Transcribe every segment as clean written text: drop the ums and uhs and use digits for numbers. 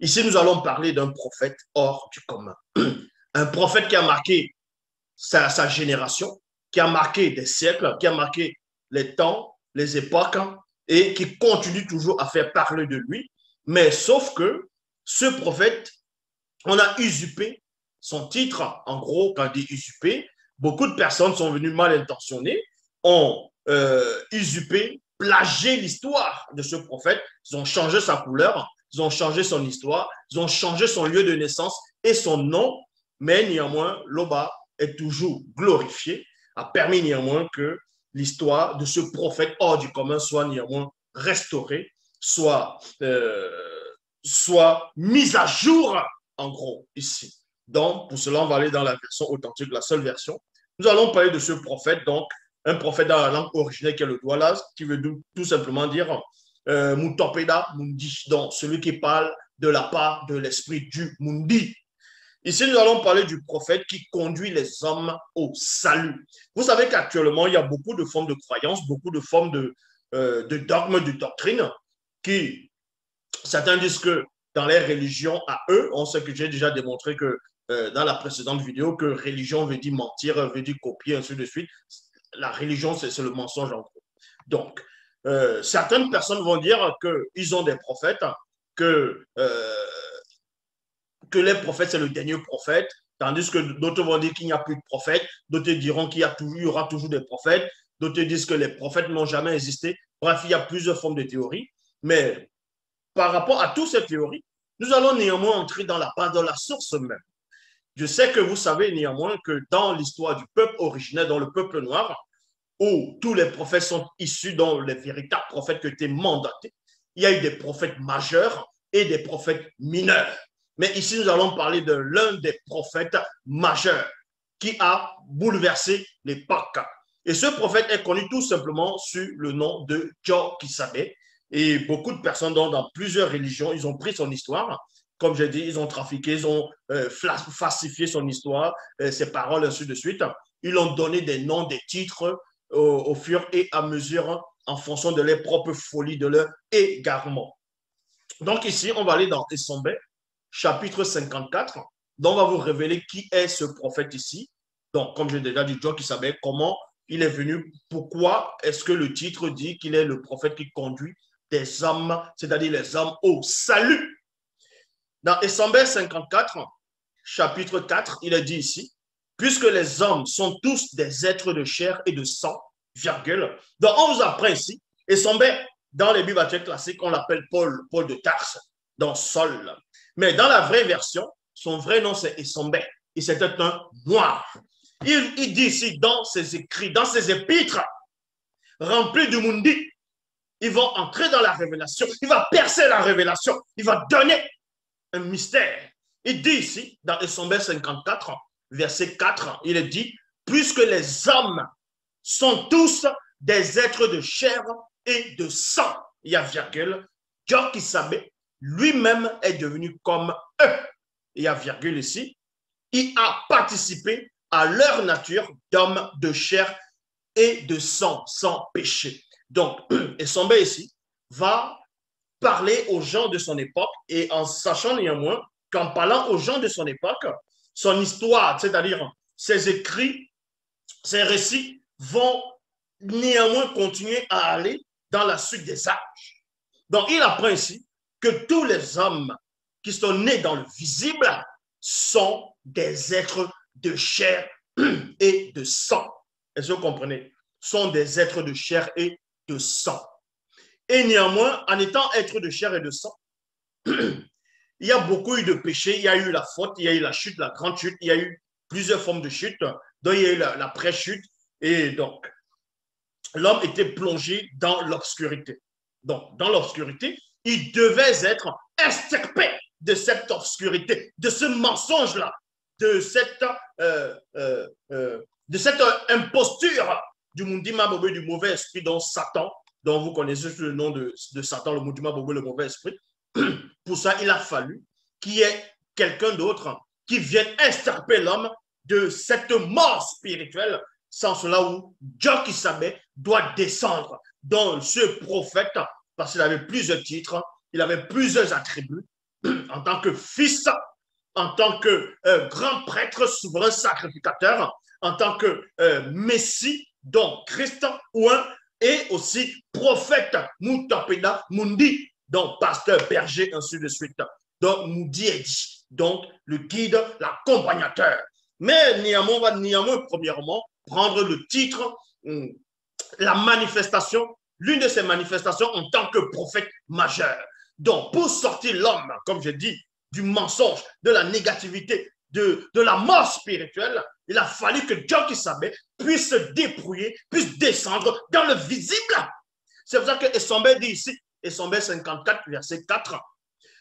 Ici, nous allons parler d'un prophète hors du commun. Un prophète qui a marqué sa génération, qui a marqué des siècles, qui a marqué les temps, les époques, et qui continue toujours à faire parler de lui. Mais sauf que ce prophète, on a usurpé son titre. En gros, quand on dit usurpé, beaucoup de personnes sont venues mal intentionnées, ont usurpé, plagié l'histoire de ce prophète. Ils ont changé sa couleur, ils ont changé son histoire, ils ont changé son lieu de naissance et son nom, mais néanmoins, Loba est toujours glorifié, a permis néanmoins que l'histoire de ce prophète hors du commun soit néanmoins restaurée, soit mise à jour, en gros, ici. Donc, pour cela, on va aller dans la version authentique, la seule version. Nous allons parler de ce prophète, donc, un prophète dans la langue originelle qui est le Douala, qui veut tout simplement dire Mutopeda Mundi, donc celui qui parle de la part de l'esprit du Mundi. Ici, nous allons parler du prophète qui conduit les hommes au salut. Vous savez qu'actuellement, il y a beaucoup de formes de croyances, beaucoup de formes de dogmes, de doctrines, qui, certains disent que dans les religions à eux, on sait que j'ai déjà démontré que dans la précédente vidéo, que religion veut dire mentir, veut dire copier, ainsi de suite. La religion, c'est le mensonge en gros. Donc, certaines personnes vont dire qu'ils ont des prophètes, que les prophètes, c'est le dernier prophète, tandis que d'autres vont dire qu'il n'y a plus de prophètes, d'autres diront qu'il y aura toujours des prophètes, d'autres disent que les prophètes n'ont jamais existé. Bref, il y a plusieurs formes de théories, mais par rapport à toutes ces théories, nous allons néanmoins entrer dans la base de la source même. Je sais que vous savez néanmoins que dans l'histoire du peuple originel, dans le peuple noir, où tous les prophètes sont issus, dont les véritables prophètes qui étaient mandatés, il y a eu des prophètes majeurs et des prophètes mineurs. Mais ici, nous allons parler de l'un des prophètes majeurs qui a bouleversé l'époque. Et ce prophète est connu tout simplement sous le nom de Djo Kisabe. Et beaucoup de personnes dans plusieurs religions, ils ont pris son histoire. Comme j'ai dit, ils ont trafiqué, ils ont falsifié son histoire, ses paroles, ainsi de suite. Ils ont donné des noms, des titres au fur et à mesure en fonction de leurs propres folies, de leur égarement. Donc ici, on va aller dans Essombe, chapitre 54, dont on va vous révéler qui est ce prophète ici. Donc, comme j'ai déjà dit, Djo Kisabe, comment il est venu, pourquoi est-ce que le titre dit qu'il est le prophète qui conduit des hommes, c'est-à-dire les hommes au salut. Dans Essombe 54, chapitre 4, il est dit ici, puisque les hommes sont tous des êtres de chair et de sang, virgule. Donc, on vous apprend ici, Essombe, dans les Bibles classiques, on l'appelle Paul de Tarse, dans Sol. Mais dans la vraie version, son vrai nom, c'est Essombe. Et c'était un noir. Il dit ici, dans ses écrits, dans ses épîtres, remplis du Mundi, ils vont entrer dans la révélation. Il va percer la révélation. Il va donner un mystère. Il dit ici, dans Essombe 54, verset 4, il est dit, puisque les hommes sont tous des êtres de chair et de sang, il y a virgule, Djo Kisabe lui-même est devenu comme eux, il y a virgule ici, il a participé à leur nature d'homme de chair et de sang, sans péché. Donc, Essombe ici va parler aux gens de son époque et en sachant néanmoins qu'en parlant aux gens de son époque, son histoire, c'est-à-dire ses écrits, ses récits vont néanmoins continuer à aller dans la suite des âges. Donc, il apprend ici que tous les hommes qui sont nés dans le visible sont des êtres de chair et de sang. Est-ce que vous comprenez? Sont des êtres de chair et de sang. Et néanmoins, en étant être de chair et de sang, il y a beaucoup eu de péchés. Il y a eu la faute, il y a eu la chute, la grande chute, il y a eu plusieurs formes de chute. Donc, il y a eu la pré-chute. Et donc, l'homme était plongé dans l'obscurité. Donc, dans l'obscurité, il devait être extirpé de cette obscurité, de ce mensonge-là, de cette imposture du Mundima Bobo, du mauvais esprit, dont Satan, dont vous connaissez le nom de Satan, le Mundima Bobo, le mauvais esprit. Pour ça, il a fallu qu'il y ait quelqu'un d'autre qui vienne extirper l'homme de cette mort spirituelle, sans cela où Djo Kisabe doit descendre dans ce prophète, parce qu'il avait plusieurs titres, il avait plusieurs attributs, en tant que fils, en tant que grand prêtre, souverain sacrificateur, en tant que Messie, donc Christ, et aussi prophète, Moutapeda, Mundi, donc pasteur, berger, ainsi de suite. Donc Moudi est dit, donc le guide, l'accompagnateur. Mais néanmoins, on va néanmoins, premièrement, prendre le titre, la manifestation, l'une de ces manifestations en tant que prophète majeur. Donc, pour sortir l'homme, comme je dis, du mensonge, de la négativité, de la mort spirituelle, il a fallu que Dieu qui savait puisse se dépouiller, puisse descendre dans le visible. C'est pour ça que Essombe dit ici, Essombe 54, verset 4,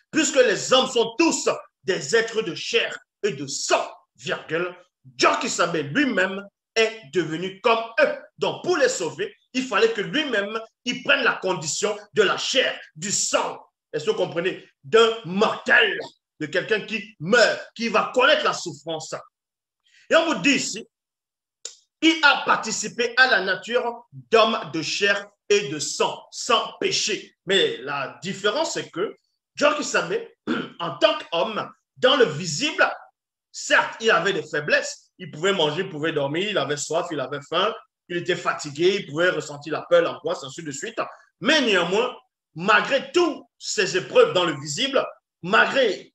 puisque les hommes sont tous des êtres de chair et de sang, virgule, Dieu qui savait lui-même est devenu comme eux. Donc, pour les sauver, il fallait que lui-même, il prenne la condition de la chair, du sang. Est-ce que vous comprenez? D'un mortel, de quelqu'un qui meurt, qui va connaître la souffrance. Et on vous dit ici, il a participé à la nature d'homme de chair et de sang, sans péché. Mais la différence, c'est que Dieu qui savait, en tant qu'homme, dans le visible, certes, il avait des faiblesses. Il pouvait manger, il pouvait dormir, il avait soif, il avait faim, il était fatigué, il pouvait ressentir la peur, l'angoisse, ainsi de suite. Mais néanmoins, malgré toutes ces épreuves dans le visible, malgré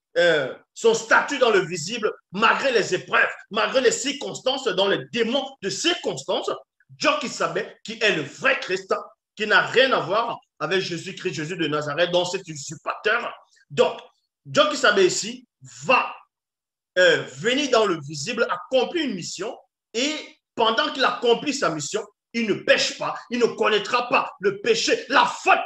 son statut dans le visible, malgré les épreuves, malgré les circonstances, dans les démons de circonstances, Dieu qui savait qui est le vrai Christ, qui n'a rien à voir avec Jésus-Christ, Jésus de Nazareth, dont c'est usurpateur. Donc, Dieu qui savait ici va venir dans le visible, accomplir une mission, et pendant qu'il accomplit sa mission, il ne pêche pas, il ne connaîtra pas le péché, la faute